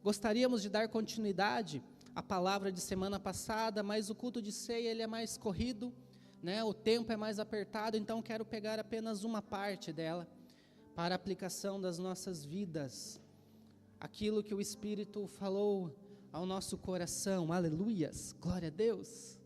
gostaríamos de dar continuidade à palavra de semana passada, mas o culto de ceia ele é mais corrido, né? O tempo é mais apertado, então quero pegar apenas uma parte dela para a aplicação das nossas vidas, aquilo que o Espírito falou ao nosso coração. Aleluias, glória a Deus.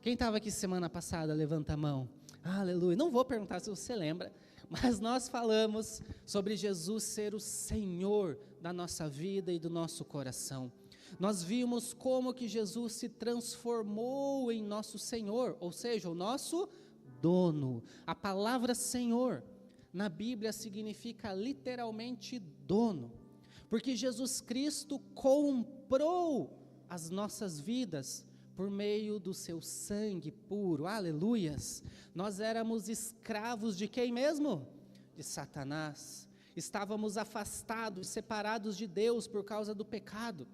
Quem estava aqui semana passada, levanta a mão. Aleluia. Não vou perguntar se você lembra, mas nós falamos sobre Jesus ser o Senhor da nossa vida e do nosso coração. Nós vimos como que Jesus se transformou em nosso Senhor, ou seja, o nosso dono. A palavra Senhor na Bíblia significa literalmente dono, porque Jesus Cristo comprou as nossas vidas por meio do seu sangue puro. Aleluias. Nós éramos escravos de quem mesmo? De Satanás. Estávamos afastados, separados de Deus por causa do pecado.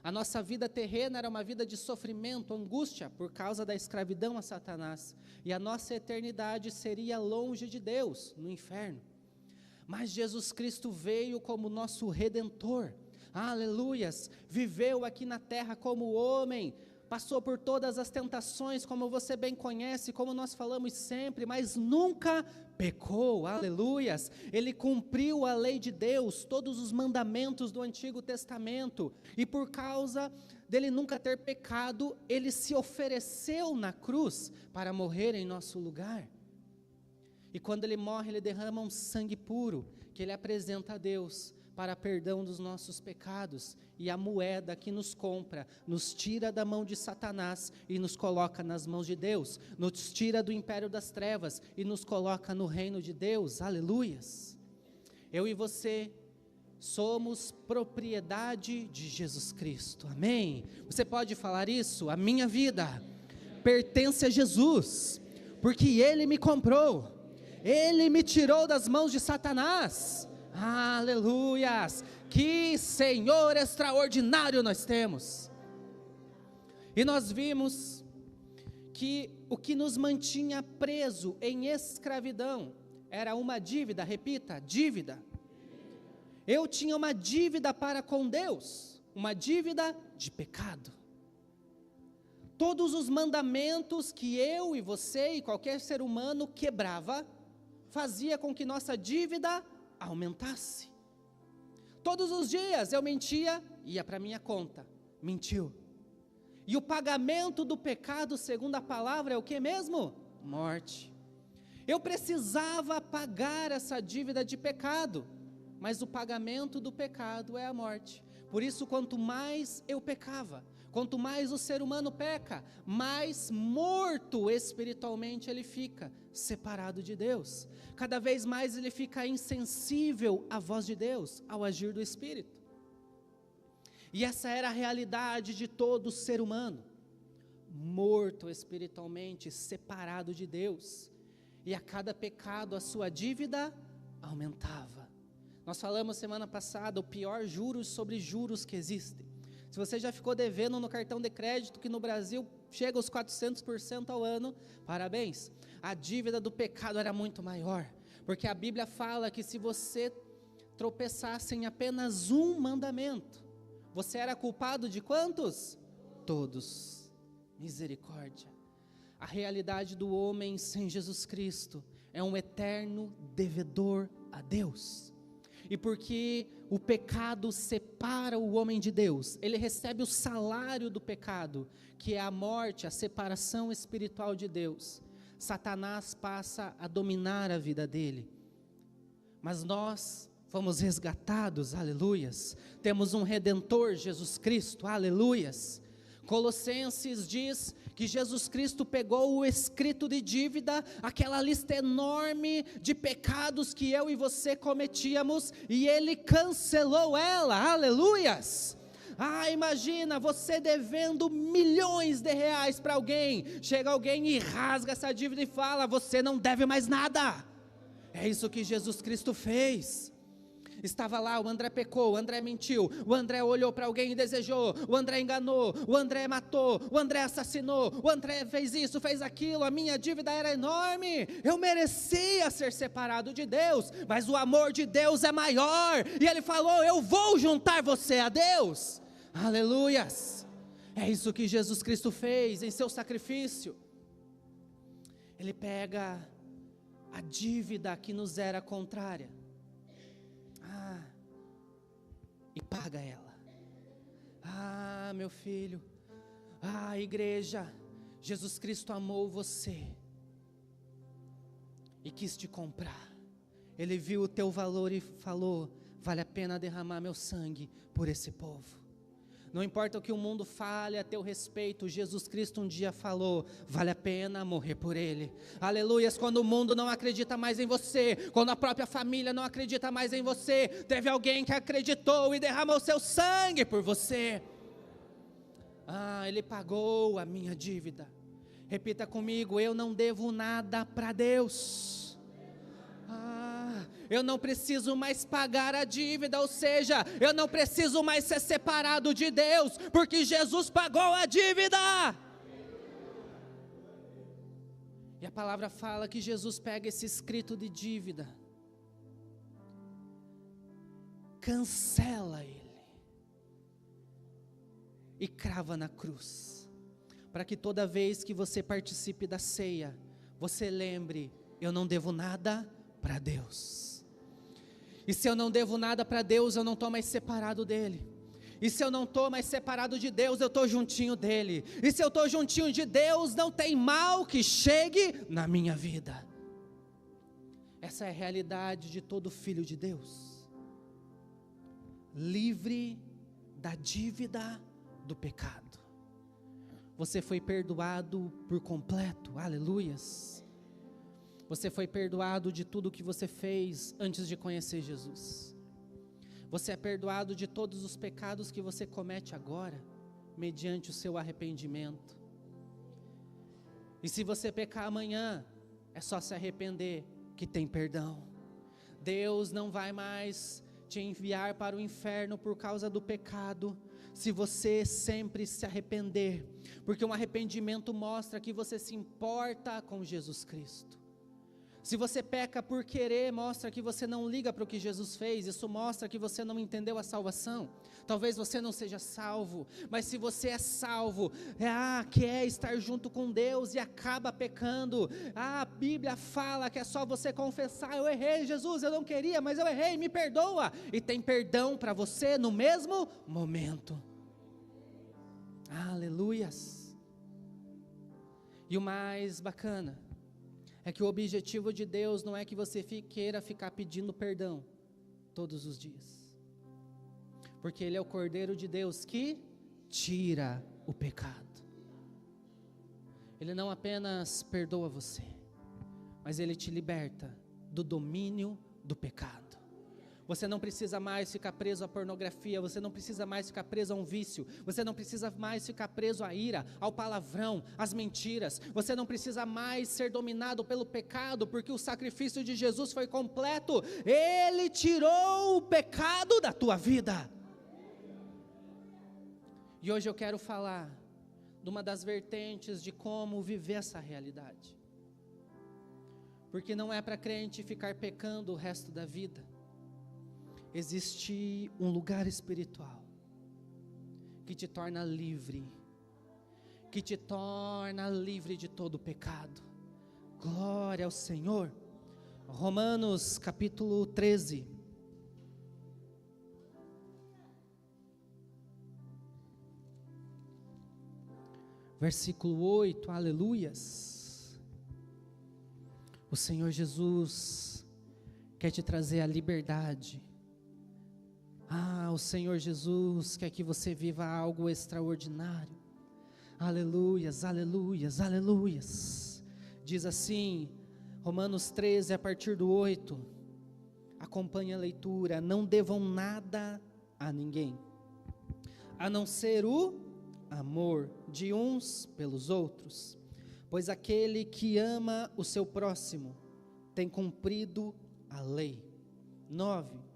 A nossa vida terrena era uma vida de sofrimento, angústia, por causa da escravidão a Satanás. E a nossa eternidade seria longe de Deus, no inferno. Mas Jesus Cristo veio como nosso Redentor. Aleluias. Viveu aqui na terra como homem, passou por todas as tentações, como você bem conhece, como nós falamos sempre, mas nunca pecou, aleluias. Ele cumpriu a lei de Deus, todos os mandamentos do Antigo Testamento, e por causa dele nunca ter pecado, ele se ofereceu na cruz para morrer em nosso lugar. E quando ele morre, ele derrama um sangue puro, que ele apresenta a Deus, para perdão dos nossos pecados, e a moeda que nos compra, nos tira da mão de Satanás e nos coloca nas mãos de Deus, nos tira do império das trevas e nos coloca no reino de Deus, aleluias. Eu e você somos propriedade de Jesus Cristo, amém? Você pode falar isso? A minha vida pertence a Jesus, porque Ele me comprou, Ele me tirou das mãos de Satanás. Aleluias, que Senhor extraordinário nós temos. E nós vimos que o que nos mantinha preso em escravidão era uma dívida, repita, dívida. Eu tinha uma dívida para com Deus, uma dívida de pecado. Todos os mandamentos que eu e você e qualquer ser humano quebrava, fazia com que nossa dívida aumentasse. Todos os dias eu mentia, ia para minha conta, mentiu. E o pagamento do pecado, segundo a palavra, é o que mesmo? Morte. Eu precisava pagar essa dívida de pecado, mas o pagamento do pecado é a morte. Por isso, quanto mais eu pecava, quanto mais o ser humano peca, mais morto espiritualmente ele fica, separado de Deus. Cada vez mais ele fica insensível à voz de Deus, ao agir do Espírito. E essa era a realidade de todo ser humano, morto espiritualmente, separado de Deus. E a cada pecado a sua dívida aumentava. Nós falamos semana passada o pior juros sobre juros que existem. Se você já ficou devendo no cartão de crédito, que no Brasil chega aos 400% ao ano, parabéns. A dívida do pecado era muito maior, porque a Bíblia fala que se você tropeçasse em apenas um mandamento, você era culpado de quantos? Todos. Misericórdia. A realidade do homem sem Jesus Cristo é um eterno devedor a Deus. E porque o pecado separa o homem de Deus, ele recebe o salário do pecado, que é a morte, a separação espiritual de Deus. Satanás passa a dominar a vida dele. Mas nós fomos resgatados, aleluias. Temos um Redentor, Jesus Cristo, aleluias. Colossenses diz que Jesus Cristo pegou o escrito de dívida, aquela lista enorme de pecados que eu e você cometíamos, e Ele cancelou ela, aleluias. Imagina você devendo milhões de reais para alguém, chega alguém e rasga essa dívida e fala, você não deve mais nada. É isso que Jesus Cristo fez. Estava lá, o André pecou, o André mentiu, o André olhou para alguém e desejou, o André enganou, o André matou, o André assassinou, o André fez isso, fez aquilo, a minha dívida era enorme, eu merecia ser separado de Deus, mas o amor de Deus é maior, e Ele falou, eu vou juntar você a Deus, aleluias, é isso que Jesus Cristo fez em seu sacrifício. Ele pega a dívida que nos era contrária, e paga ela. Meu filho, igreja, Jesus Cristo amou você e quis te comprar. Ele viu o teu valor e falou, vale a pena derramar meu sangue por esse povo. Não importa o que o mundo fale a teu respeito, Jesus Cristo um dia falou, vale a pena morrer por Ele. Aleluias, quando o mundo não acredita mais em você, quando a própria família não acredita mais em você, teve alguém que acreditou e derramou seu sangue por você. Ele pagou a minha dívida. Repita comigo, eu não devo nada para Deus. Eu não preciso mais pagar a dívida, ou seja, eu não preciso mais ser separado de Deus, porque Jesus pagou a dívida. E a palavra fala que Jesus pega esse escrito de dívida, cancela ele e crava na cruz, para que toda vez que você participe da ceia, você lembre, eu não devo nada para Deus. E se eu não devo nada para Deus, eu não estou mais separado dEle. E se eu não estou mais separado de Deus, eu estou juntinho dEle. E se eu estou juntinho de Deus, não tem mal que chegue na minha vida. Essa é a realidade de todo filho de Deus. Livre da dívida do pecado. Você foi perdoado por completo, aleluias. Você foi perdoado de tudo que você fez antes de conhecer Jesus. Você é perdoado de todos os pecados que você comete agora, mediante o seu arrependimento. E se você pecar amanhã, é só se arrepender, que tem perdão. Deus não vai mais te enviar para o inferno por causa do pecado, se você sempre se arrepender, porque um arrependimento mostra que você se importa com Jesus Cristo. Se você peca por querer, mostra que você não liga para o que Jesus fez, isso mostra que você não entendeu a salvação. Talvez você não seja salvo, mas se você é salvo, quer estar junto com Deus e acaba pecando, a Bíblia fala que é só você confessar, eu errei Jesus, eu não queria, mas eu errei, me perdoa, e tem perdão para você no mesmo momento. Aleluias. E o mais bacana é que o objetivo de Deus não é que você queira ficar pedindo perdão todos os dias, porque Ele é o Cordeiro de Deus que tira o pecado. Ele não apenas perdoa você, mas Ele te liberta do domínio do pecado. Você não precisa mais ficar preso à pornografia, você não precisa mais ficar preso a um vício, você não precisa mais ficar preso à ira, ao palavrão, às mentiras, você não precisa mais ser dominado pelo pecado, porque o sacrifício de Jesus foi completo, Ele tirou o pecado da tua vida. E hoje eu quero falar de uma das vertentes de como viver essa realidade, porque não é para crente ficar pecando o resto da vida. Existe um lugar espiritual que te torna livre, de todo pecado. Glória ao Senhor. Romanos capítulo 13. Versículo 8, aleluias. O Senhor Jesus quer te trazer a liberdade. O Senhor Jesus quer que você viva algo extraordinário. Aleluias, aleluias, aleluias. Diz assim, Romanos 13, a partir do 8. Acompanhe a leitura. Não devam nada a ninguém, a não ser o amor de uns pelos outros. Pois aquele que ama o seu próximo tem cumprido a lei. 9.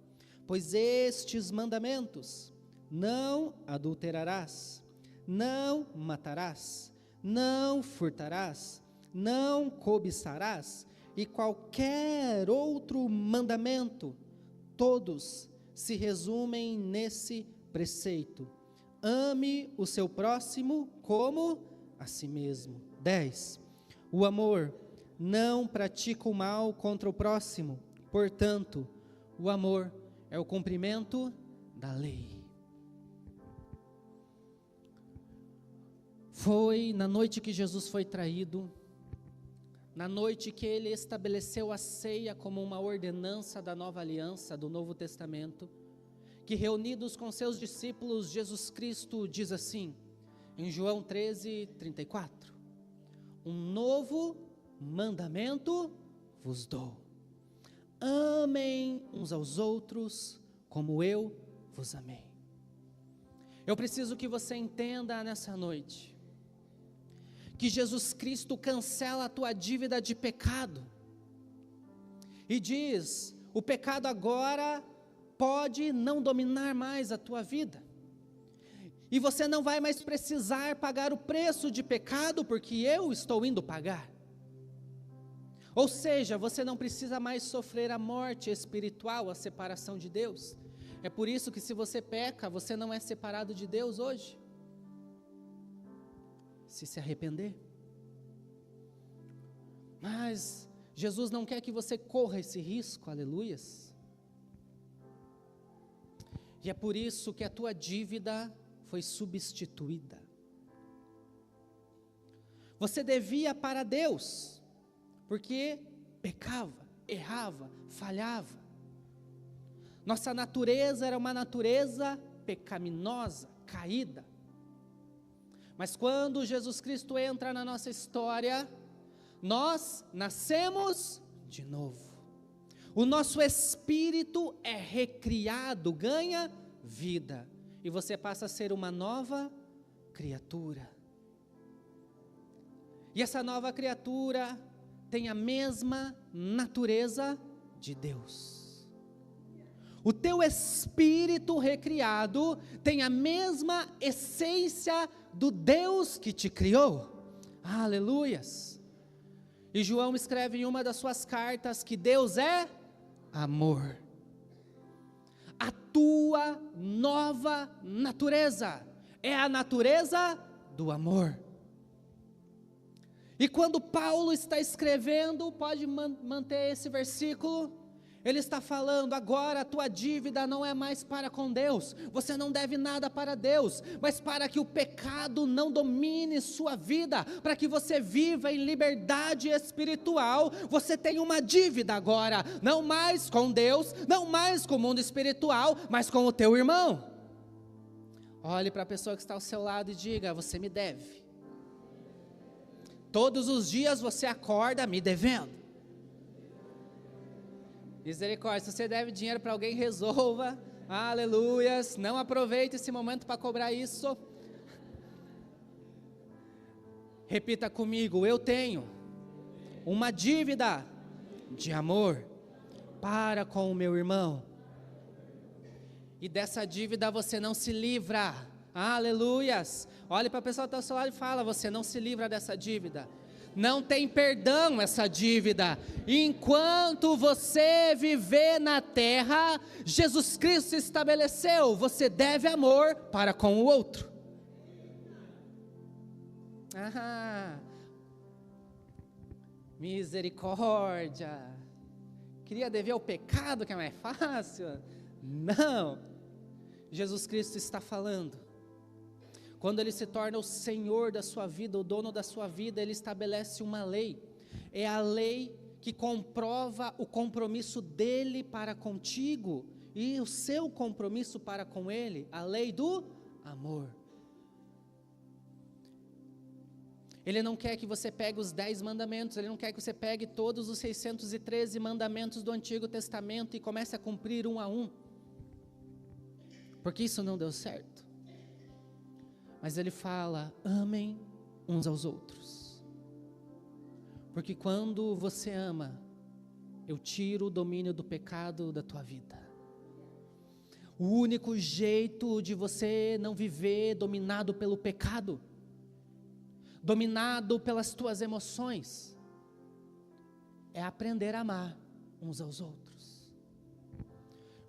Pois estes mandamentos: não adulterarás, não matarás, não furtarás, não cobiçarás, e qualquer outro mandamento, todos se resumem nesse preceito: ame o seu próximo como a si mesmo. 10. O amor não pratica o mal contra o próximo, portanto, o amor é o cumprimento da lei. Foi na noite que Jesus foi traído, na noite que ele estabeleceu a ceia como uma ordenança da nova aliança, do Novo Testamento, que reunidos com seus discípulos, Jesus Cristo diz assim, em João 13:34, um novo mandamento vos dou: amem uns aos outros como eu vos amei. Eu preciso que você entenda nessa noite, que Jesus Cristo cancela a tua dívida de pecado, e diz, o pecado agora pode não dominar mais a tua vida, e você não vai mais precisar pagar o preço de pecado, porque eu estou indo pagar. Ou seja, você não precisa mais sofrer a morte espiritual, a separação de Deus. É por isso que se você peca, você não é separado de Deus hoje. Se arrepender. Mas Jesus não quer que você corra esse risco, aleluias. E é por isso que a tua dívida foi substituída. Você devia para Deus, porque pecava, errava, falhava. Nossa natureza era uma natureza pecaminosa, caída. Mas quando Jesus Cristo entra na nossa história, nós nascemos de novo. O nosso espírito é recriado, ganha vida. E você passa a ser uma nova criatura. E essa nova criatura tem a mesma natureza de Deus. O teu espírito recriado tem a mesma essência do Deus que te criou. Aleluias. E João escreve em uma das suas cartas que Deus é amor. A tua nova natureza é a natureza do amor. E quando Paulo está escrevendo, pode manter esse versículo, ele está falando, agora a tua dívida não é mais para com Deus, você não deve nada para Deus, mas para que o pecado não domine sua vida, para que você viva em liberdade espiritual, você tem uma dívida agora, não mais com Deus, não mais com o mundo espiritual, mas com o teu irmão. Olhe para a pessoa que está ao seu lado e diga, você me deve. Todos os dias você acorda me devendo. Misericórdia, se você deve dinheiro para alguém, resolva, aleluias, não aproveite esse momento para cobrar isso. Repita comigo, eu tenho uma dívida de amor para com o meu irmão, e dessa dívida você não se livra, aleluias. Olhe para a pessoa que está ao seu lado e fala, você não se livra dessa dívida. Não tem perdão essa dívida. Enquanto você viver na terra, Jesus Cristo estabeleceu, você deve amor para com o outro. Misericórdia. Queria dever ao pecado que é mais fácil? Não. Jesus Cristo está falando. Quando Ele se torna o Senhor da sua vida, o dono da sua vida, Ele estabelece uma lei. É a lei que comprova o compromisso dEle para contigo e o seu compromisso para com Ele, a lei do amor. Ele não quer que você pegue os 10 mandamentos, Ele não quer que você pegue todos os 613 mandamentos do Antigo Testamento e comece a cumprir um a um, porque isso não deu certo. Mas Ele fala, amem uns aos outros, porque quando você ama, eu tiro o domínio do pecado da tua vida. O único jeito de você não viver dominado pelo pecado, dominado pelas tuas emoções, é aprender a amar uns aos outros.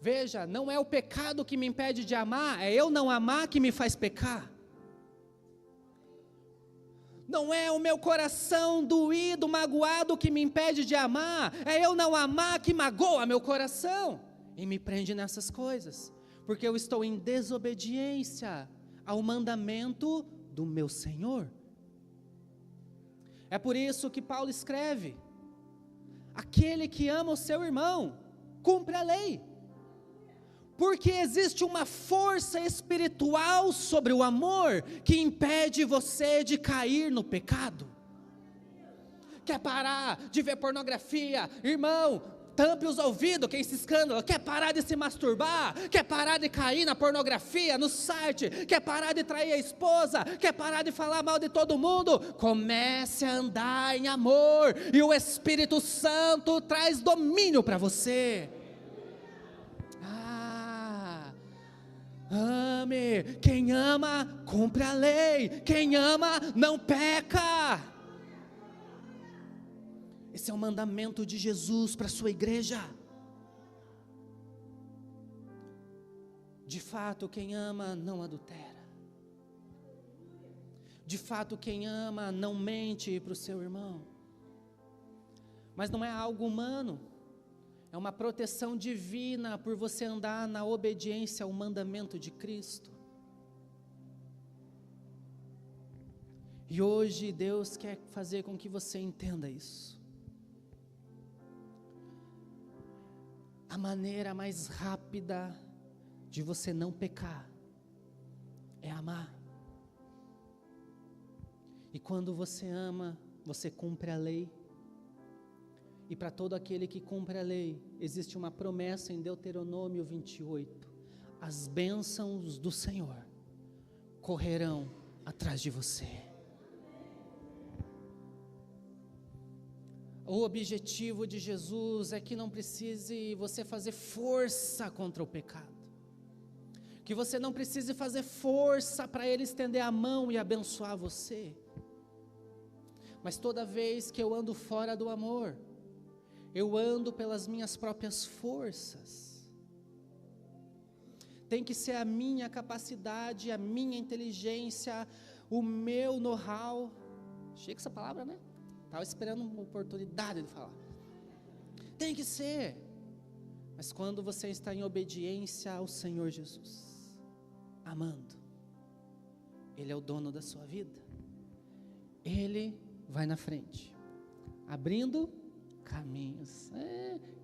Veja, não é o pecado que me impede de amar, é eu não amar que me faz pecar. Não é o meu coração doído, magoado que me impede de amar, é eu não amar que magoa meu coração e me prende nessas coisas, porque eu estou em desobediência ao mandamento do meu Senhor. É por isso que Paulo escreve: aquele que ama o seu irmão, cumpre a lei. Porque existe uma força espiritual sobre o amor que impede você de cair no pecado. Quer parar de ver pornografia? Irmão, tampe os ouvidos, que é esse escândalo. Quer parar de se masturbar? Quer parar de cair na pornografia, no site? Quer parar de trair a esposa? Quer parar de falar mal de todo mundo? Comece a andar em amor, e o Espírito Santo traz domínio para você. Ame, quem ama, cumpre a lei, quem ama, não peca. Esse é o mandamento de Jesus para a sua igreja. De fato, quem ama, não adultera. De fato, quem ama, não mente para o seu irmão. Mas não é algo humano. É uma proteção divina por você andar na obediência ao mandamento de Cristo. E hoje Deus quer fazer com que você entenda isso. A maneira mais rápida de você não pecar é amar. E quando você ama, você cumpre a lei. E para todo aquele que cumpre a lei, existe uma promessa em Deuteronômio 28. As bênçãos do Senhor correrão atrás de você. O objetivo de Jesus é que não precise você fazer força contra o pecado. Que você não precise fazer força para Ele estender a mão e abençoar você. Mas toda vez que eu ando fora do amor, eu ando pelas minhas próprias forças. Tem que ser a minha capacidade, a minha inteligência, o meu know-how. Chega essa palavra, né? Estava esperando uma oportunidade de falar. Tem que ser. Mas quando você está em obediência ao Senhor Jesus, amando, Ele é o dono da sua vida. Ele vai na frente, abrindo caminhos,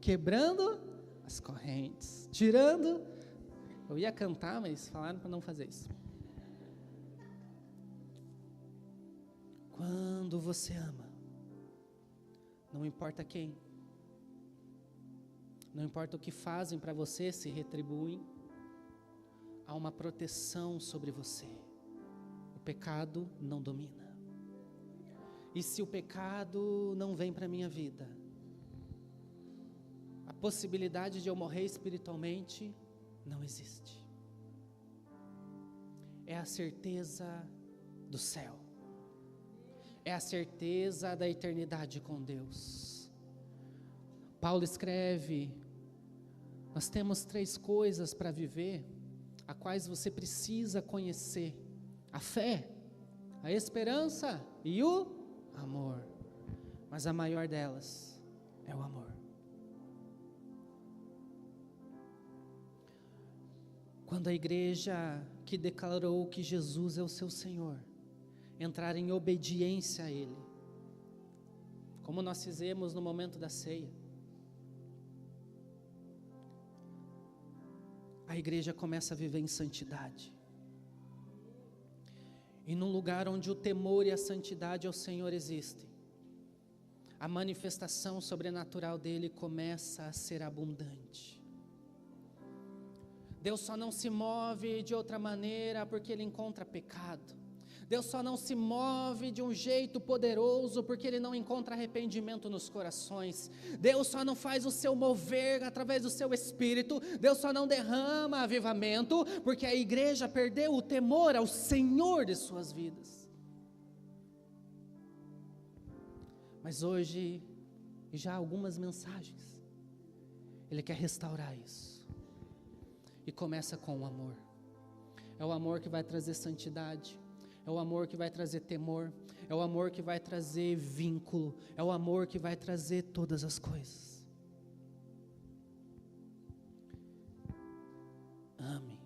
quebrando as correntes, tirando. Eu ia cantar, mas falaram para não fazer isso. Quando você ama, não importa quem, não importa o que fazem para você, se retribuem, há uma proteção sobre você. O pecado não domina. E se o pecado não vem para a minha vida, a possibilidade de eu morrer espiritualmente não existe. É a certeza do céu. É a certeza da eternidade com Deus. Paulo escreve: nós temos 3 coisas para viver, a quais você precisa conhecer: a fé, a esperança e o amor. Mas a maior delas é o amor. Quando a igreja que declarou que Jesus é o seu Senhor entrar em obediência a Ele, como nós fizemos no momento da ceia, a igreja começa a viver em santidade. E num lugar onde o temor e a santidade ao Senhor existem, a manifestação sobrenatural dele começa a ser abundante. Deus só não se move de outra maneira porque Ele encontra pecado. Deus só não se move de um jeito poderoso porque Ele não encontra arrependimento nos corações. Deus só não faz o seu mover através do seu Espírito. Deus só não derrama avivamento porque a igreja perdeu o temor ao Senhor de suas vidas. Mas hoje, já há algumas mensagens, Ele quer restaurar isso. E começa com o amor. É o amor que vai trazer santidade. É o amor que vai trazer temor, é o amor que vai trazer vínculo, é o amor que vai trazer todas as coisas. Ame.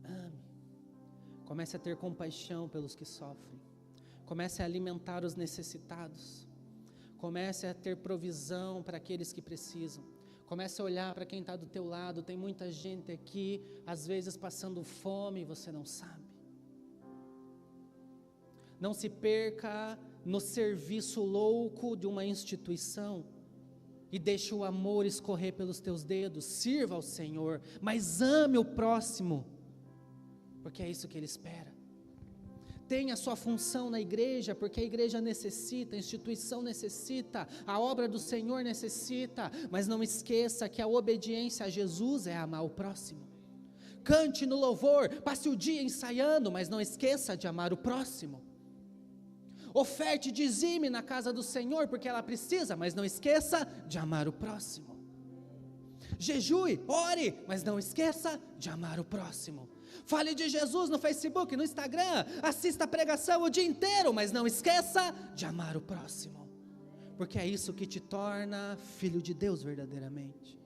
Ame. Comece a ter compaixão pelos que sofrem. Comece a alimentar os necessitados. Comece a ter provisão para aqueles que precisam. Comece a olhar para quem está do teu lado. Tem muita gente aqui, às vezes passando fome e você não sabe. Não se perca no serviço louco de uma instituição e deixe o amor escorrer pelos teus dedos. Sirva ao Senhor, mas ame o próximo, porque é isso que Ele espera. Tenha a sua função na igreja, porque a igreja necessita, a instituição necessita, a obra do Senhor necessita, mas não esqueça que a obediência a Jesus é amar o próximo. Cante no louvor, passe o dia ensaiando, mas não esqueça de amar o próximo. Oferte, dizime na casa do Senhor, porque ela precisa, mas não esqueça de amar o próximo. Jejue, ore, mas não esqueça de amar o próximo. Fale de Jesus no Facebook, no Instagram, assista a pregação o dia inteiro, mas não esqueça de amar o próximo, porque é isso que te torna filho de Deus verdadeiramente,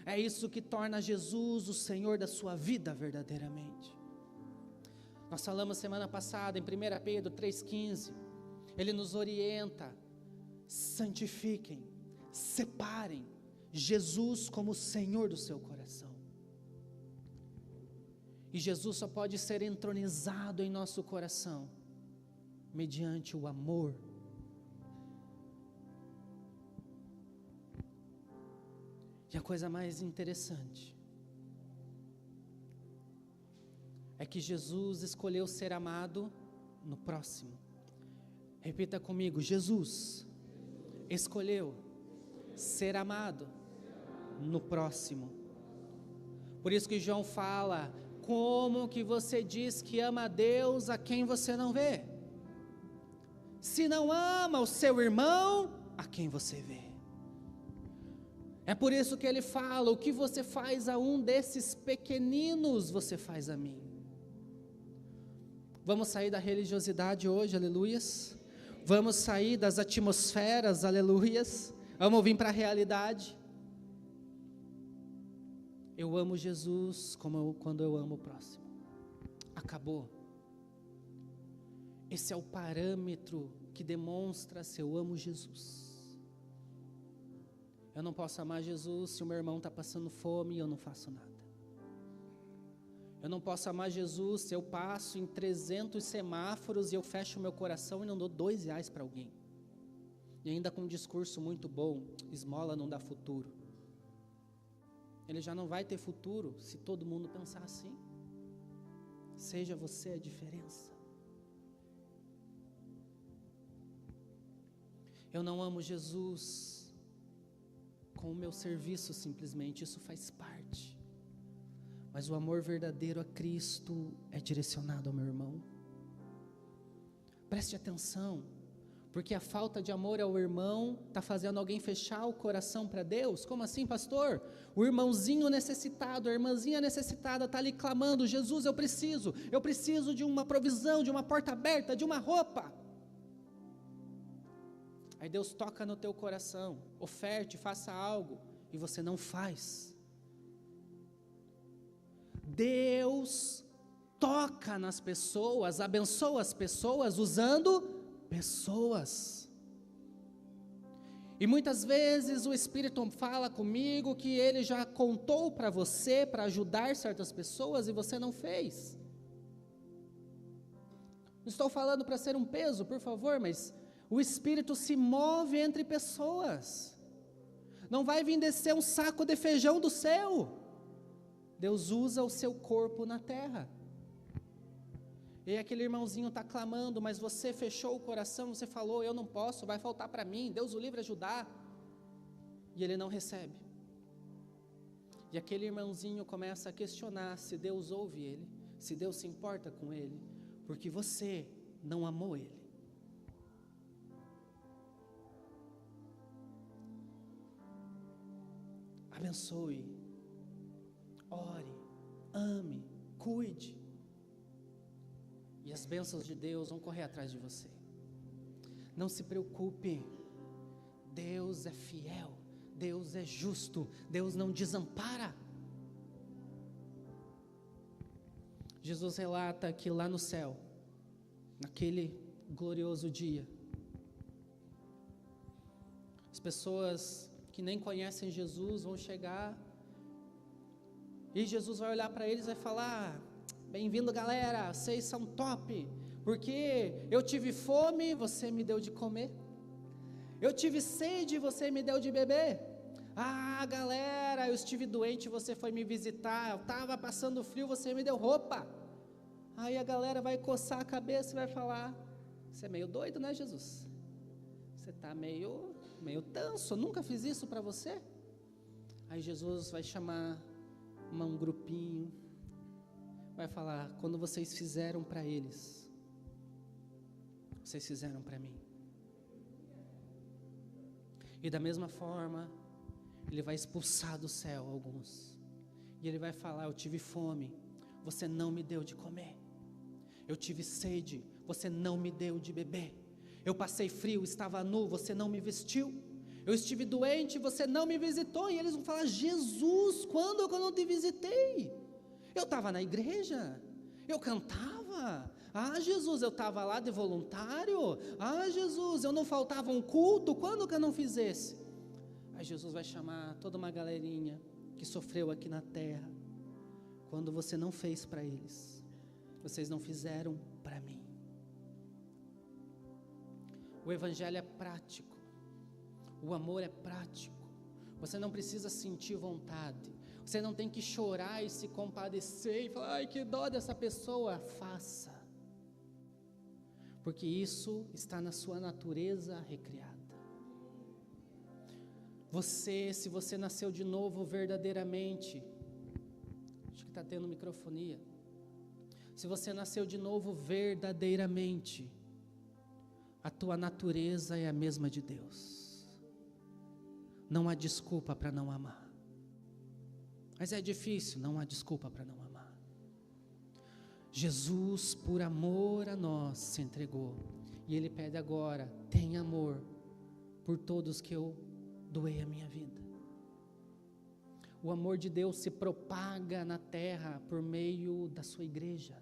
é isso que torna Jesus o Senhor da sua vida verdadeiramente. Nós falamos semana passada em 1 Pedro 3,15, ele nos orienta: santifiquem, separem Jesus como Senhor do seu coração. E Jesus só pode ser entronizado em nosso coração mediante o amor. E a coisa mais interessante é que Jesus escolheu ser amado no próximo. Repita comigo: Jesus escolheu ser amado no próximo. Por isso que João fala: como que você diz que ama a Deus a quem você não vê? Se não ama o seu irmão, a quem você vê? É por isso que ele fala: o que você faz a um desses pequeninos, você faz a mim. Vamos sair da religiosidade hoje, aleluias. Vamos sair das atmosferas, aleluias. Vamos vir para a realidade. Eu amo Jesus quando eu amo o próximo. Acabou. Esse é o parâmetro que demonstra se eu amo Jesus. Eu não posso amar Jesus se o meu irmão está passando fome e eu não faço nada. Eu não posso amar Jesus se eu passo em 300 semáforos e eu fecho o meu coração e não dou R$2 para alguém. E ainda com um discurso muito bom: esmola não dá futuro. Ele já não vai ter futuro se todo mundo pensar assim. Seja você a diferença. Eu não amo Jesus com o meu serviço simplesmente, isso faz parte. Mas o amor verdadeiro a Cristo é direcionado ao meu irmão. Preste atenção, porque a falta de amor ao irmão está fazendo alguém fechar o coração para Deus. Como assim, pastor? O irmãozinho necessitado, a irmãzinha necessitada está ali clamando: Jesus, eu preciso de uma provisão, de uma porta aberta, de uma roupa. Aí Deus toca no teu coração: oferte, faça algo, e você não faz. Deus toca nas pessoas, abençoa as pessoas usando pessoas. E muitas vezes o Espírito fala comigo que Ele já contou para você para ajudar certas pessoas e você não fez. Não estou falando para ser um peso, por favor, mas o Espírito se move entre pessoas. Não vai vir descer um saco de feijão do céu. Deus usa o seu corpo na terra. E aquele irmãozinho está clamando, mas você fechou o coração, você falou, eu não posso, vai faltar para mim, Deus o livre ajudar. E ele não recebe. E aquele irmãozinho começa a questionar se Deus ouve ele, se Deus se importa com ele, porque você não amou ele. Abençoe, ore, ame, cuide. E as bênçãos de Deus vão correr atrás de você. Não se preocupe, Deus é fiel, Deus é justo, Deus não desampara. Jesus relata que lá no céu, naquele glorioso dia, as pessoas que nem conhecem Jesus vão chegar, e Jesus vai olhar para eles e vai falar: bem-vindo galera, vocês são top, porque eu tive fome, você me deu de comer, eu tive sede, você me deu de beber. Ah galera, eu estive doente, você foi me visitar, eu estava passando frio, você me deu roupa. Aí a galera vai coçar a cabeça e vai falar: você é meio doido, né, Jesus? Você está meio tanso, eu nunca fiz isso para você. Aí Jesus vai chamar um grupinho, vai falar: quando vocês fizeram para eles, vocês fizeram para mim. E da mesma forma, ele vai expulsar do céu alguns, e ele vai falar: eu tive fome, você não me deu de comer. Eu tive sede, você não me deu de beber. Eu passei frio, estava nu, você não me vestiu. Eu estive doente, você não me visitou. E eles vão falar: Jesus, quando eu não te visitei? Eu estava na igreja, eu cantava. Ah, Jesus, eu estava lá de voluntário. Ah, Jesus, eu não faltava um culto, quando que eu não fiz esse? Aí Jesus vai chamar toda uma galerinha que sofreu aqui na terra. Quando você não fez para eles, vocês não fizeram para mim. O evangelho é prático, o amor é prático. Você não precisa sentir vontade, você não tem que chorar e se compadecer e falar: ai, que dó dessa pessoa. Faça, porque isso está na sua natureza recriada. Você, se você nasceu de novo verdadeiramente, acho que está tendo microfonia. Se você nasceu de novo verdadeiramente, a tua natureza é a mesma de Deus. Não há desculpa para não amar. Mas é difícil, não há desculpa para não amar. Jesus, por amor a nós, se entregou. E Ele pede agora: tenha amor por todos que eu doei a minha vida. O amor de Deus se propaga na terra por meio da sua igreja.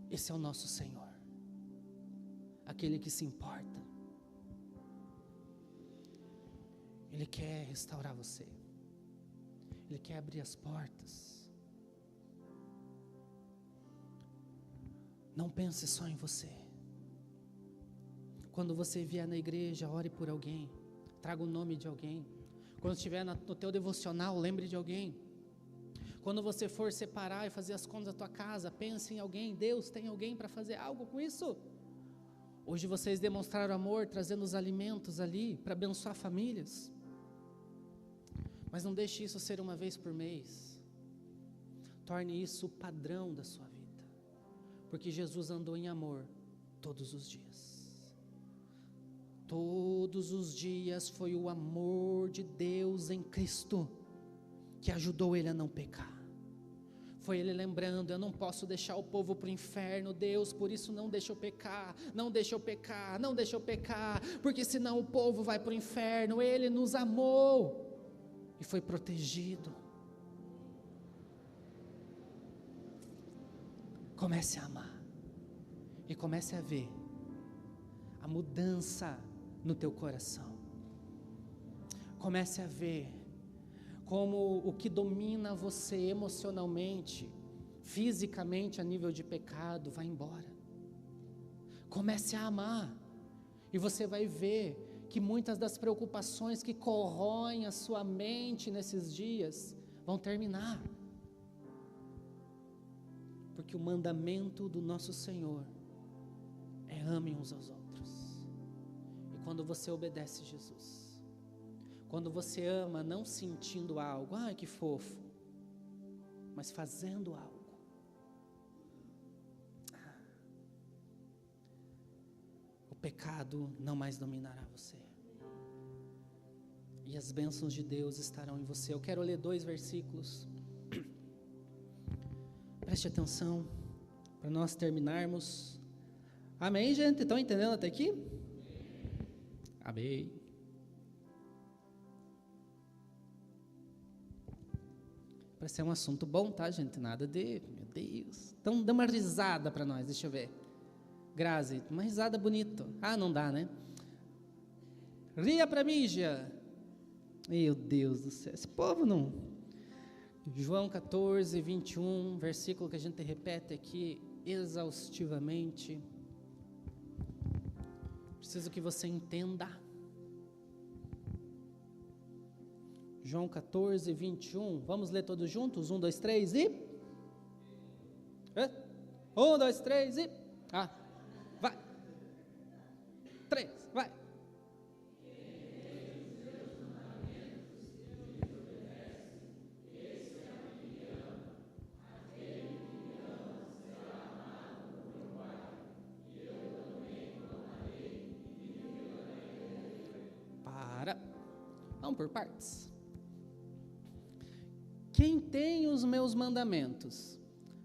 Esse é o nosso Senhor, aquele que se importa. Ele quer restaurar você, Ele quer abrir as portas. Não pense só em você. Quando você vier na igreja, ore por alguém, traga o nome de alguém. Quando estiver no teu devocional, lembre de alguém. Quando você for separar e fazer as contas da tua casa, pense em alguém. Deus tem alguém para fazer algo com isso. Hoje vocês demonstraram amor, trazendo os alimentos ali, para abençoar famílias. Mas não deixe isso ser uma vez por mês. Torne isso o padrão da sua vida. Porque Jesus andou em amor todos os dias. Todos os dias foi o amor de Deus em Cristo que ajudou ele a não pecar. Foi ele lembrando: eu não posso deixar o povo para o inferno, Deus, por isso não deixa eu pecar, não deixa eu pecar, não deixa eu pecar, porque senão o povo vai para o inferno. Ele nos amou e foi protegido. Comece a amar e comece a ver a mudança no teu coração. Comece a ver como o que domina você emocionalmente, fisicamente a nível de pecado vai embora. Comece a amar e você vai ver que muitas das preocupações que corroem a sua mente nesses dias vão terminar. Porque o mandamento do nosso Senhor é amem uns aos outros. E quando você obedece Jesus, quando você ama não sentindo algo, ai que fofo, mas fazendo algo, o pecado não mais dominará você. E as bênçãos de Deus estarão em você. Eu quero ler 2 versículos. Preste atenção, para nós terminarmos. Amém, gente? Estão entendendo até aqui? Amém. Parece ser um assunto bom, tá, gente? Nada de, meu Deus. Então, dá uma risada para nós, deixa eu ver. Grazi, uma risada bonita. Ah, não dá, né? Ria para mim, Gia. Meu Deus do céu, esse povo não... João 14, 21, versículo que a gente repete aqui exaustivamente. Preciso que você entenda. João 14, 21, vamos ler todos juntos? 1, 2, 3 e... 1, 2, 3 e... vai. 3, vai. Vamos por partes. Quem tem os meus mandamentos?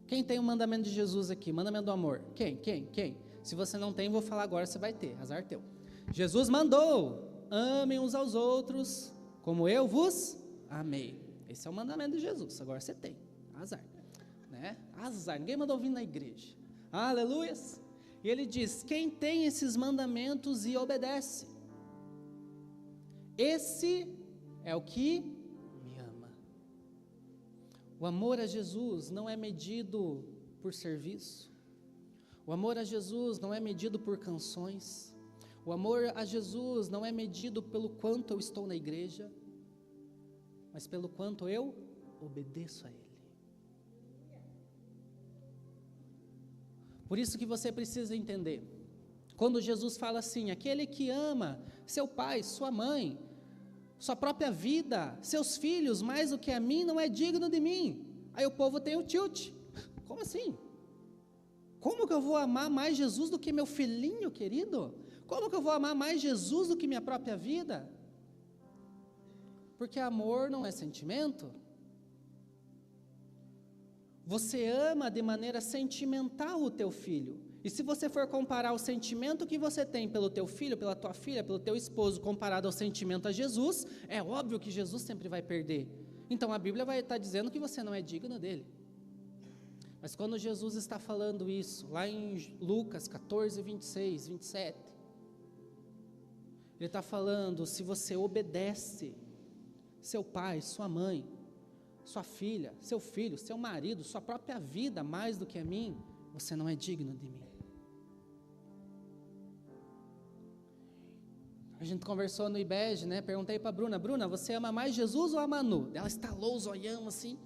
Quem tem o mandamento de Jesus aqui? Mandamento do amor. Quem? Se você não tem, vou falar agora, você vai ter. Azar teu. Jesus mandou: amem uns aos outros como eu vos amei. Esse é o mandamento de Jesus. Agora você tem. Azar. Né? Azar. Ninguém mandou vir na igreja. Aleluias. E ele diz: quem tem esses mandamentos e obedece, esse é o que me ama. O amor a Jesus não é medido por serviço. O amor a Jesus não é medido por canções. O amor a Jesus não é medido pelo quanto eu estou na igreja, mas pelo quanto eu obedeço a Ele. Por isso que você precisa entender. Quando Jesus fala assim: aquele que ama seu pai, sua mãe, sua própria vida, seus filhos, mais do que a mim, não é digno de mim. Aí o povo tem o tilt. Como assim? Como que eu vou amar mais Jesus do que meu filhinho querido? Como que eu vou amar mais Jesus do que minha própria vida? Porque amor não é sentimento. Você ama de maneira sentimental o teu filho. E se você for comparar o sentimento que você tem pelo teu filho, pela tua filha, pelo teu esposo, comparado ao sentimento a Jesus, é óbvio que Jesus sempre vai perder. Então a Bíblia vai estar dizendo que você não é digno dele. Mas quando Jesus está falando isso, lá em Lucas 14, 26, 27, ele está falando: se você obedece seu pai, sua mãe, sua filha, seu filho, seu marido, sua própria vida mais do que a mim, você não é digno de mim. A gente conversou no IBEG, né? Perguntei para a Bruna, você ama mais Jesus ou a Manu? Ela estalou o zoião assim.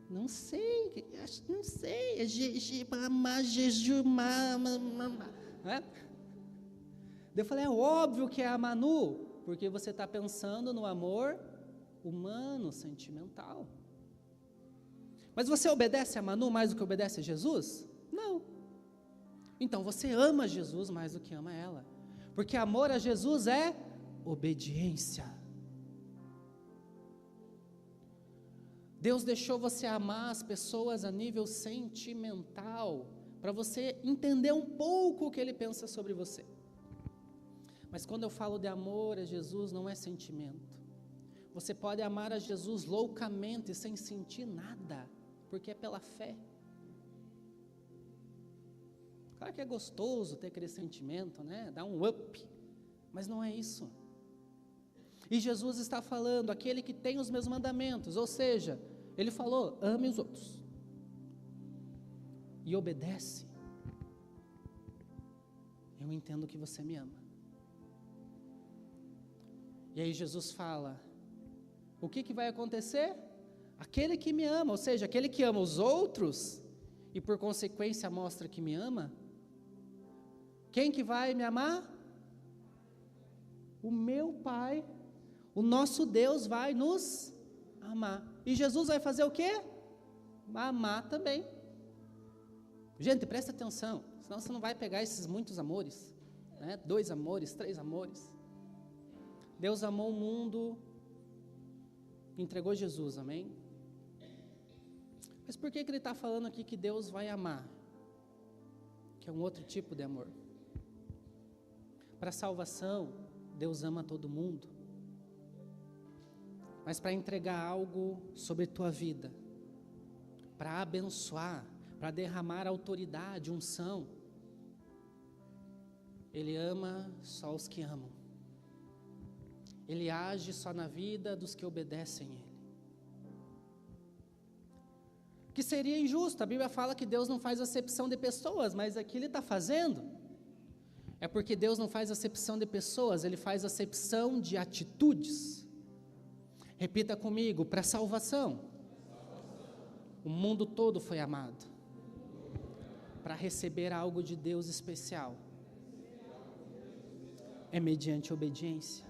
Não sei, é amar Jesus, né? Eu falei: é óbvio que é a Manu, porque você está pensando no amor humano, sentimental. Mas você obedece a Manu mais do que obedece a Jesus? Não. Então você ama Jesus mais do que ama ela. Porque amor a Jesus é obediência. Deus deixou você amar as pessoas a nível sentimental, para você entender um pouco o que Ele pensa sobre você. Mas quando eu falo de amor a Jesus, não é sentimento. Você pode amar a Jesus loucamente, sem sentir nada, porque é pela fé. Claro que é gostoso ter aquele sentimento, né? Dá um up, mas não é isso. E Jesus está falando: aquele que tem os meus mandamentos, ou seja, Ele falou: ame os outros, e obedece, eu entendo que você me ama. E aí Jesus fala: o que vai acontecer? Aquele que me ama, ou seja, aquele que ama os outros e por consequência mostra que me ama, quem que vai me amar? O meu Pai, o nosso Deus vai nos amar. E Jesus vai fazer o quê? Amar também. Gente, presta atenção, senão você não vai pegar esses muitos amores, né? 2 amores, 3 amores. Deus amou o mundo, entregou Jesus, amém? Mas por que ele está falando aqui que Deus vai amar? Que é um outro tipo de amor. Para salvação, Deus ama todo mundo. Mas para entregar algo sobre tua vida, para abençoar, para derramar autoridade, unção, Ele ama só os que amam. Ele age só na vida dos que obedecem a Ele. Que seria injusto, a Bíblia fala que Deus não faz acepção de pessoas, mas aqui Ele está fazendo. É porque Deus não faz acepção de pessoas, Ele faz acepção de atitudes. Repita comigo, para salvação. O mundo todo foi amado. Para receber algo de Deus especial. É mediante obediência.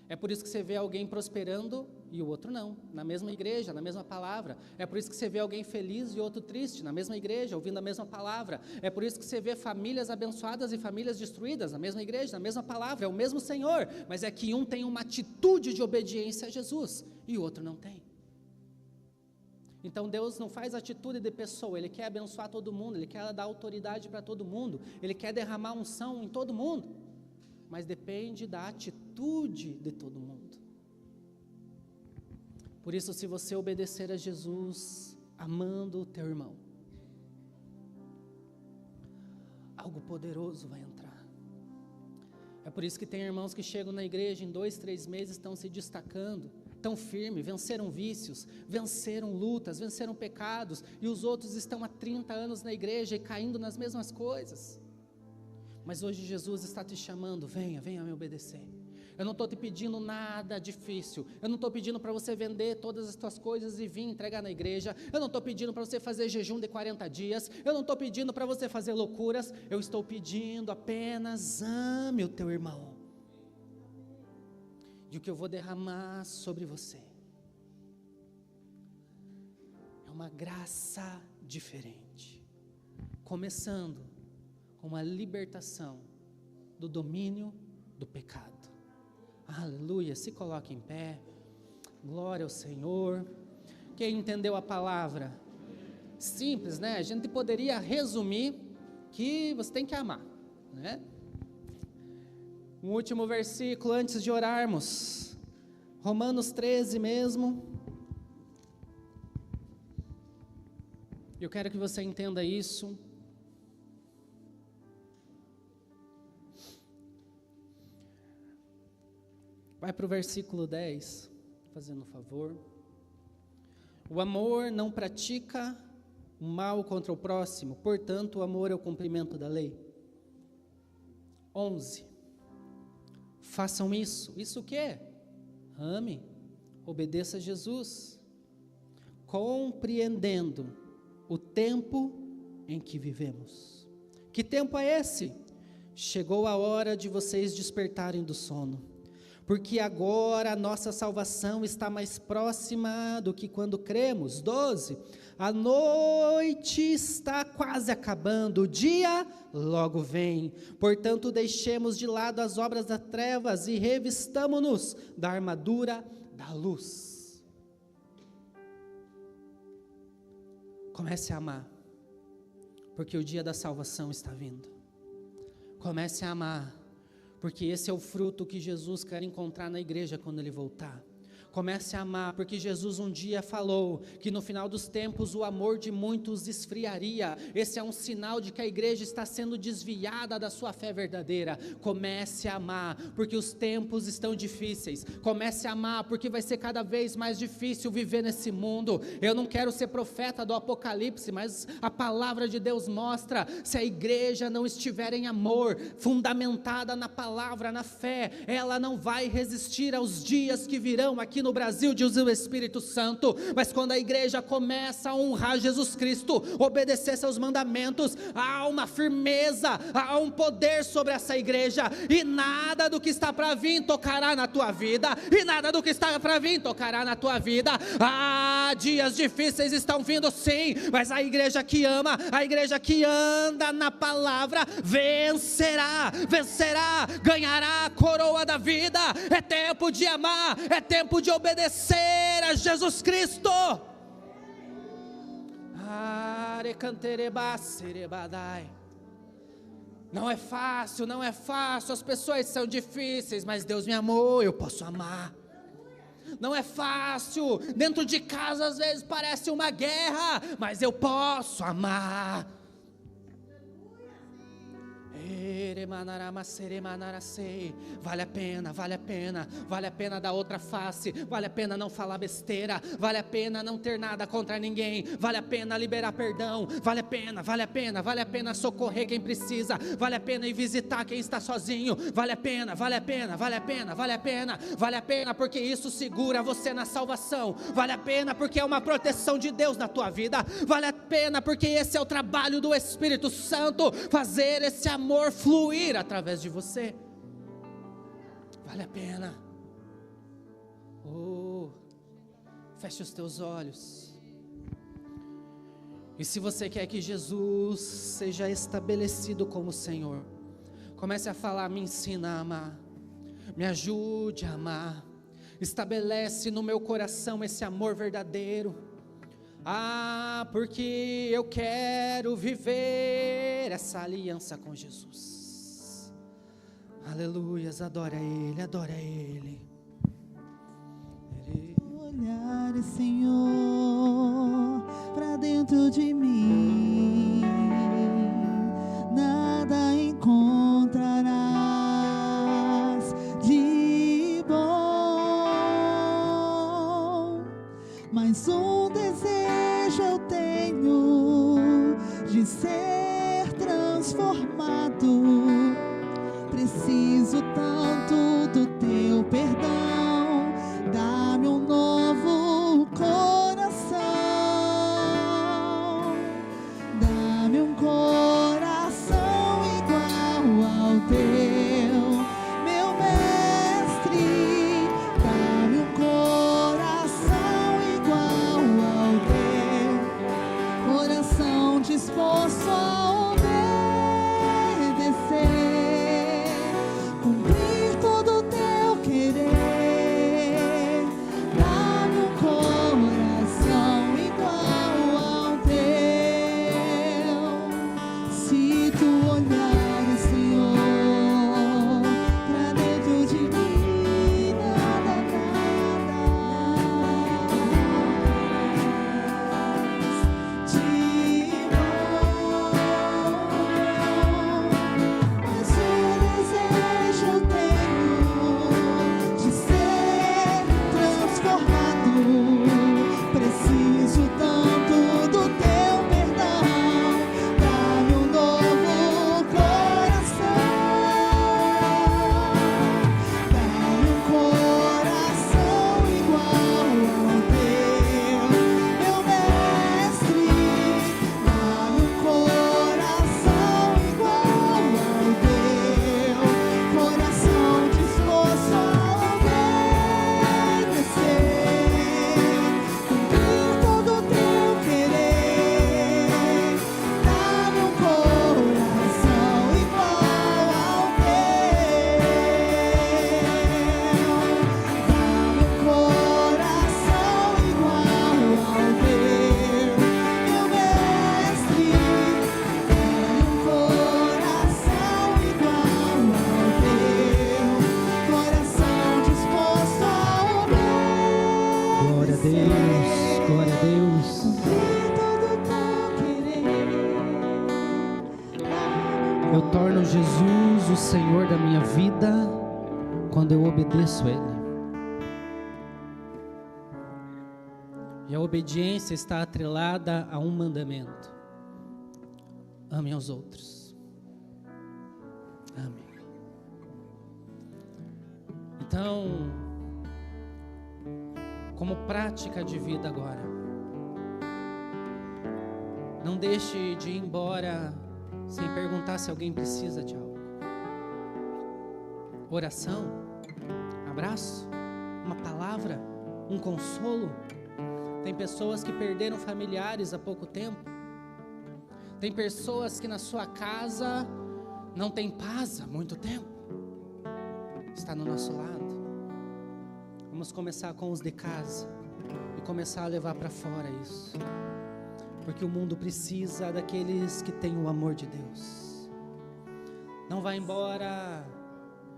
É por isso que você vê alguém prosperando e o outro não, na mesma igreja, na mesma palavra. É por isso que você vê alguém feliz e outro triste, na mesma igreja, ouvindo a mesma palavra. É por isso que você vê famílias abençoadas e famílias destruídas, na mesma igreja, na mesma palavra. É o mesmo Senhor, mas é que um tem uma atitude de obediência a Jesus e o outro não tem. Então Deus não faz atitude de pessoa, Ele quer abençoar todo mundo, Ele quer dar autoridade para todo mundo, Ele quer derramar unção em todo mundo, mas depende da atitude de todo mundo. Por isso, se você obedecer a Jesus, amando o teu irmão, algo poderoso vai entrar. É por isso que tem irmãos que chegam na igreja em 2, 3 meses, estão se destacando, tão firme, venceram vícios, venceram lutas, venceram pecados, e os outros estão há 30 anos na igreja e caindo nas mesmas coisas. Mas hoje Jesus está te chamando, venha me obedecer. Eu não estou te pedindo nada difícil, eu não estou pedindo para você vender todas as tuas coisas e vir entregar na igreja, eu não estou pedindo para você fazer jejum de 40 dias, eu não estou pedindo para você fazer loucuras, eu estou pedindo apenas ame o teu irmão. E o que eu vou derramar sobre você é uma graça diferente, começando com uma libertação do domínio do pecado. Aleluia, se coloque em pé, glória ao Senhor. Quem entendeu a palavra? Simples, né? A gente poderia resumir que você tem que amar, né? Um último versículo antes de orarmos, Romanos 13 mesmo. Eu quero que você entenda isso. Vai para o versículo 10, fazendo um favor. O amor não pratica o mal contra o próximo, portanto o amor é o cumprimento da lei. 11. Façam isso. Isso o quê? Ame, obedeça a Jesus, compreendendo o tempo em que vivemos. Que tempo é esse? Chegou a hora de vocês despertarem do sono, porque agora a nossa salvação está mais próxima do que quando cremos. 12, a noite está quase acabando, o dia logo vem, portanto deixemos de lado as obras das trevas e revistamo-nos da armadura da luz. Comece a amar, porque o dia da salvação está vindo. Comece a amar, porque esse é o fruto que Jesus quer encontrar na igreja quando Ele voltar. Comece a amar, porque Jesus um dia falou que no final dos tempos o amor de muitos esfriaria. Esse é um sinal de que a igreja está sendo desviada da sua fé verdadeira. Comece a amar, porque os tempos estão difíceis. Comece a amar, porque vai ser cada vez mais difícil viver nesse mundo. Eu não quero ser profeta do Apocalipse, mas a palavra de Deus mostra, se a igreja não estiver em amor, fundamentada na palavra, na fé, ela não vai resistir aos dias que virão aqui no Brasil, diz o Espírito Santo, mas quando a igreja começa a honrar Jesus Cristo, obedecer seus mandamentos, há uma firmeza, há um poder sobre essa igreja, e nada do que está para vir tocará na tua vida, e nada do que está para vir tocará na tua vida. Dias difíceis estão vindo sim, mas a igreja que ama, a igreja que anda na palavra, vencerá, ganhará a coroa da vida. É tempo de amar, é tempo de obedecer a Jesus Cristo. Não é fácil, não é fácil, as pessoas são difíceis, mas Deus me amou, eu posso amar. Não é fácil, dentro de casa às vezes parece uma guerra, mas eu posso amar. Vale a pena, vale a pena, vale a pena dar outra face, vale a pena não falar besteira, vale a pena não ter nada contra ninguém, vale a pena liberar perdão, vale a pena, vale a pena, vale a pena socorrer quem precisa, vale a pena ir visitar quem está sozinho, vale a pena, vale a pena, vale a pena, vale a pena, vale a pena, porque isso segura você na salvação, vale a pena porque é uma proteção de Deus na tua vida, vale a pena porque esse é o trabalho do Espírito Santo, fazer esse amor fluir através de você. Vale a pena. Feche os teus olhos. E se você quer que Jesus seja estabelecido como Senhor, comece a falar: me ensina a amar, me ajude a amar, estabelece no meu coração esse amor verdadeiro. Porque eu quero viver essa aliança com Jesus. Aleluias, adora Ele, adora Ele. Olhar, Senhor, para dentro de mim, nada encontrarás de bom, mas um desejo eu tenho de ser transformado. Preciso tanto do teu perdão, dá-me um novo coração, dá-me um coração igual ao teu, meu mestre, dá-me um coração igual ao teu, coração disposto a obedecer, cumprir todo o teu querer, dá-me um coração igual ao teu. Se tu olhares, Senhor, pra dentro de mim, nada de bom, mas o desejo eu tenho de ser transformado. Preciso tanto do teu perdão, dá-me um novo coração, dá-me um coração igual ao teu, meu mestre, dá-me um coração igual ao teu, coração disposto a obedecer, cumprir todo o teu querer, dá-me um coração igual ao teu, dá-me um coração igual ao teu, meu mestre, dá-me um coração igual ao teu, coração disposto a Glória a Deus, glória a Deus. cumprir todo o teu querer. Eu torno Jesus o Senhor da minha vida quando eu obedeço a Ele. E a obediência está atrelada a um mandamento: ame aos outros. Amém. Então, como prática de vida agora. Não deixe de ir embora sem perguntar se alguém precisa de algo. Oração, abraço, uma palavra, um consolo. Tem pessoas que perderam familiares há pouco tempo. Tem pessoas que na sua casa não tem paz há muito tempo. Está no nosso lado. Vamos começar com os de casa e começar a levar para fora isso. Porque o mundo precisa daqueles que têm o amor de Deus. Não vá embora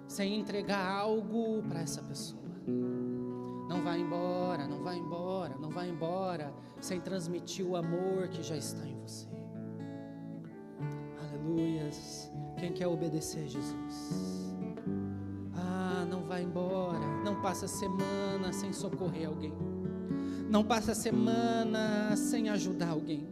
sem entregar algo para essa pessoa. Não vá embora, não vá embora, não vá embora sem transmitir o amor que já está em você. Aleluias. Quem quer obedecer a Jesus? Não vá embora. Não passe a semana sem socorrer alguém. Não passe a semana sem ajudar alguém.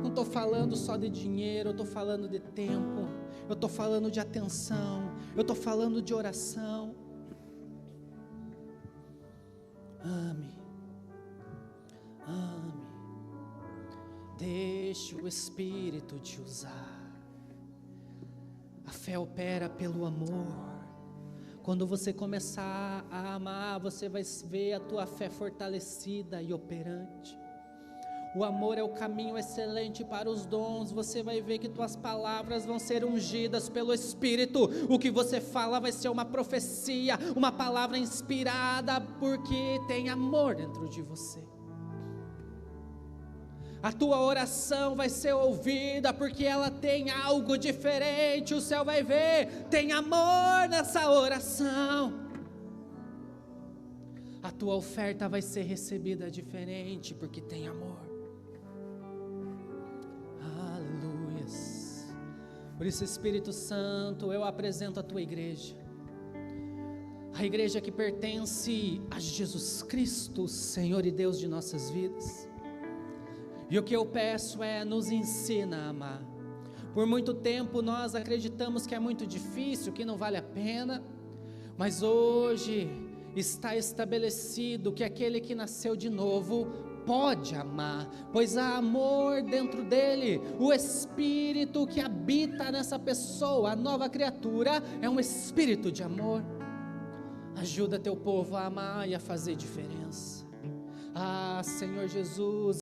Não estou falando só de dinheiro, eu estou falando de tempo. Eu estou falando de atenção. Eu estou falando de oração. Ame. Ame. Deixe o Espírito te usar. A fé opera pelo amor. Quando você começar a amar, você vai ver a tua fé fortalecida e operante. O amor é o caminho excelente para os dons. Você vai ver que tuas palavras vão ser ungidas pelo Espírito. O que você fala vai ser uma profecia, uma palavra inspirada, porque tem amor dentro de você. A tua oração vai ser ouvida porque ela tem algo diferente. O céu vai ver, tem amor nessa oração. A tua oferta vai ser recebida diferente porque tem amor. Aleluias. Por isso, Espírito Santo, eu apresento a tua igreja. A igreja que pertence a Jesus Cristo, Senhor e Deus de nossas vidas. E o que eu peço é, nos ensina a amar. Por muito tempo nós acreditamos que é muito difícil, que não vale a pena, mas hoje está estabelecido que aquele que nasceu de novo pode amar, pois há amor dentro dele. O Espírito que habita nessa pessoa, a nova criatura, é um espírito de amor. Ajuda teu povo a amar e a fazer diferença. Senhor Jesus,